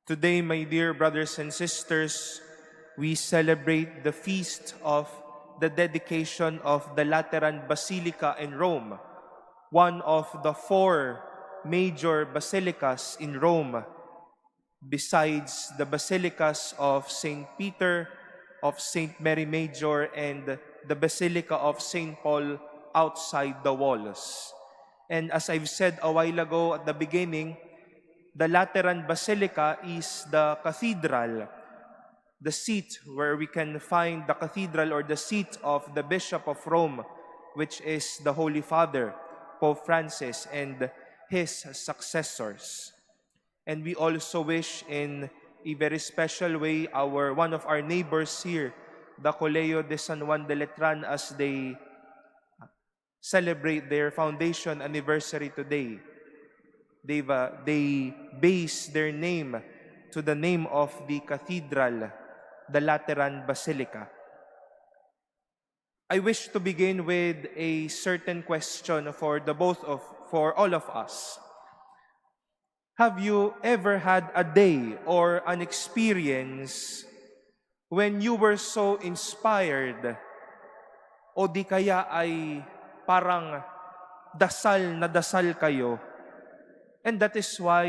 Today, my dear brothers and sisters, we celebrate the feast of the dedication of the Lateran Basilica in Rome, one of the four major basilicas in Rome, besides the basilicas of St. Peter, of St. Mary Major, and the Basilica of St. Paul outside the walls. And as I've said a while ago at the beginning, the Lateran Basilica is the cathedral, the seat where we can find the cathedral or the seat of the Bishop of Rome, which is the Holy Father, Pope Francis, and his successors. And we also wish in a very special way one of our neighbors here, the Colegio de San Juan de Letran, as they celebrate their foundation anniversary today. They base their name to the name of the cathedral, the Lateran Basilica. I wish to begin with a certain question for all of us. Have you ever had a day or an experience when you were so inspired o di kaya ay parang dasal na dasal kayo, and that is why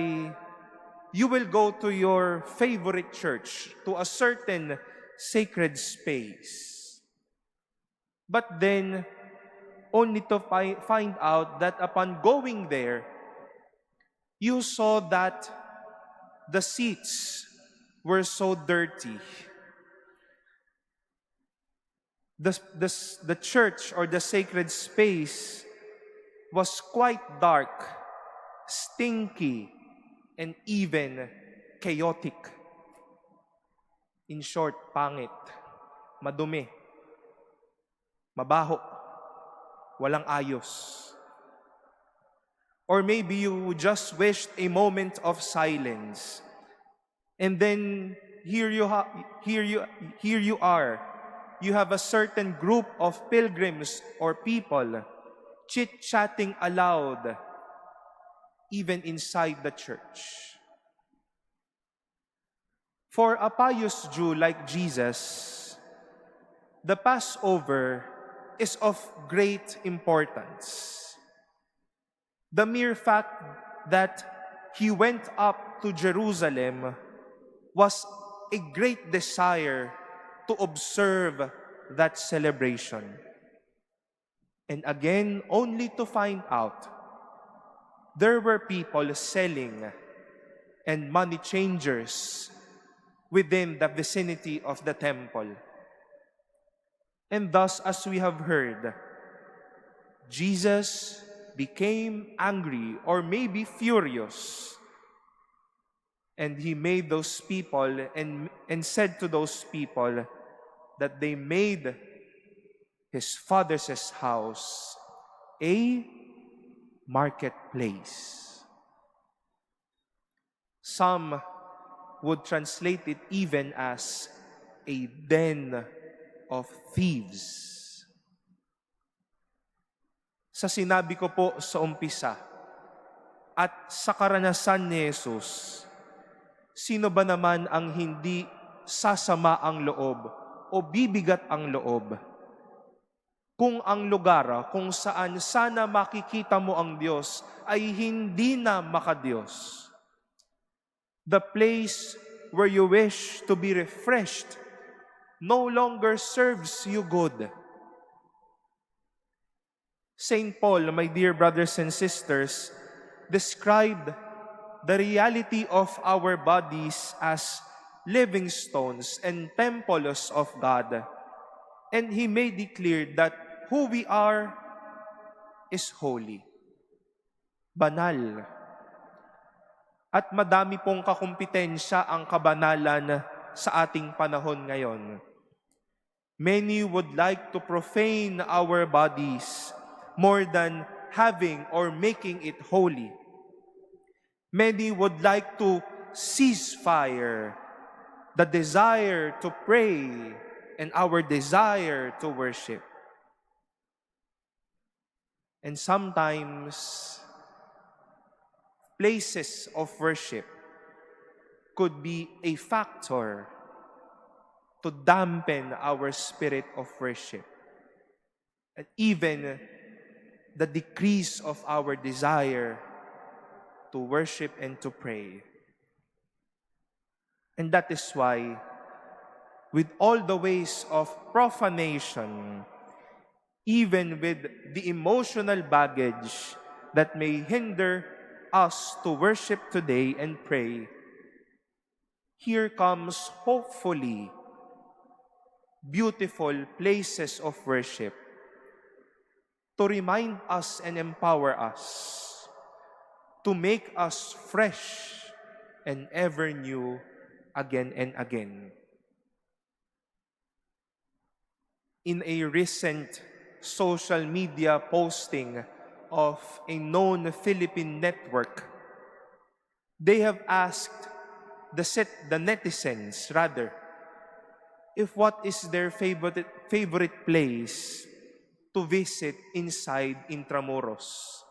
you will go to your favorite church, to a certain sacred space. But then, only to find out that upon going there, you saw that the seats were so dirty. The church or the sacred space was quite dark, stinky, and even chaotic. In short, pangit, madumi, mabaho, walang ayos. Or maybe you just wished a moment of silence. And then here you are. You have a certain group of pilgrims or people chit-chatting aloud, even inside the church. For a pious Jew like Jesus, the Passover is of great importance. The mere fact that he went up to Jerusalem was a great desire to observe that celebration. And again, only to find out there were people selling and money changers within the vicinity of the temple. And thus, as we have heard, Jesus became angry or maybe furious. And he made those people and said to those people that they made his father's house a marketplace. Some would translate it even as a den of thieves. Sa sinabi ko po sa umpisa at sa karanasan ni Jesus, sino ba naman ang hindi sasama ang loob o bibigat ang loob kung ang lugar kung saan sana makikita mo ang Diyos ay hindi na makadiyos? The place where you wish to be refreshed no longer serves you good. St. Paul, my dear brothers and sisters, described the reality of our bodies as living stones and temples of God. And he made it clear that who we are is holy, banal. At madami pong kakumpetensya ang kabanalan sa ating panahon ngayon. Many would like to profane our bodies more than having or making it holy. Many would like to cease fire, the desire to pray, and our desire to worship. And sometimes, places of worship could be a factor to dampen our spirit of worship, and even the decrease of our desire to worship and to pray. And that is why, with all the ways of profanation, even with the emotional baggage that may hinder us to worship today and pray, here comes hopefully beautiful places of worship to remind us and empower us, to make us fresh and ever new again and again. In a recent social media posting of a known Philippine network, they have asked the netizens rather, if what is their favorite place to visit inside Intramuros.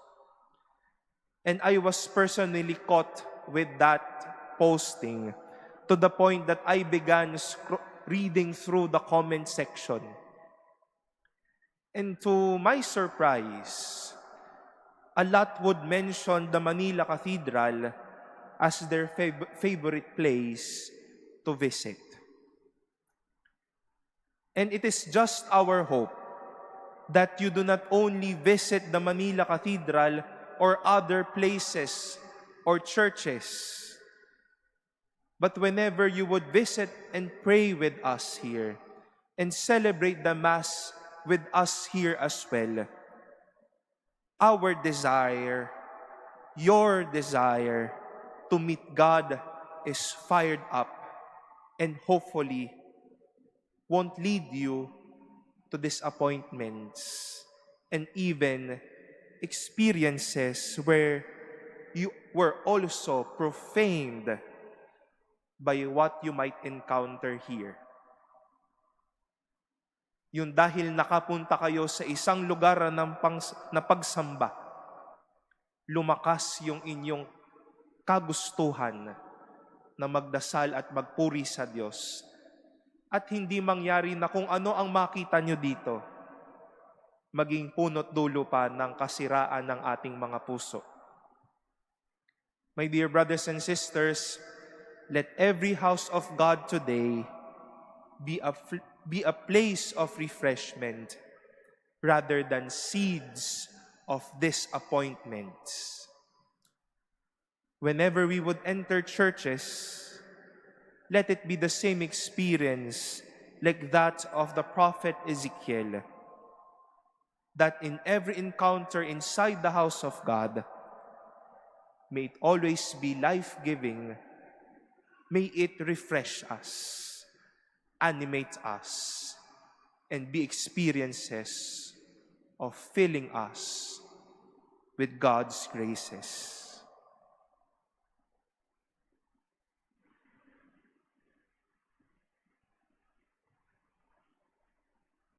And I was personally caught with that posting to the point that I began reading through the comment section. And to my surprise, a lot would mention the Manila Cathedral as their favorite place to visit. And it is just our hope that you do not only visit the Manila Cathedral or other places or churches, but whenever you would visit and pray with us here and celebrate the Mass with us here as well, our desire, your desire to meet God is fired up and hopefully won't lead you to disappointments and even experiences where you were also profaned by what you might encounter here. Yun dahil nakapunta kayo sa isang lugar na pagsamba, lumakas yung inyong kagustuhan na magdasal at magpuri sa Diyos. At hindi mangyari na kung ano ang makita nyo dito, maging punot dulo pa ng kasiraan ng ating mga puso. My dear brothers and sisters, let every house of God today be a place of refreshment rather than seeds of disappointment. Whenever we would enter churches, let it be the same experience like that of the prophet Ezekiel, that in every encounter inside the house of God, may it always be life-giving, may it refresh us, animate us, and be experiences of filling us with God's graces.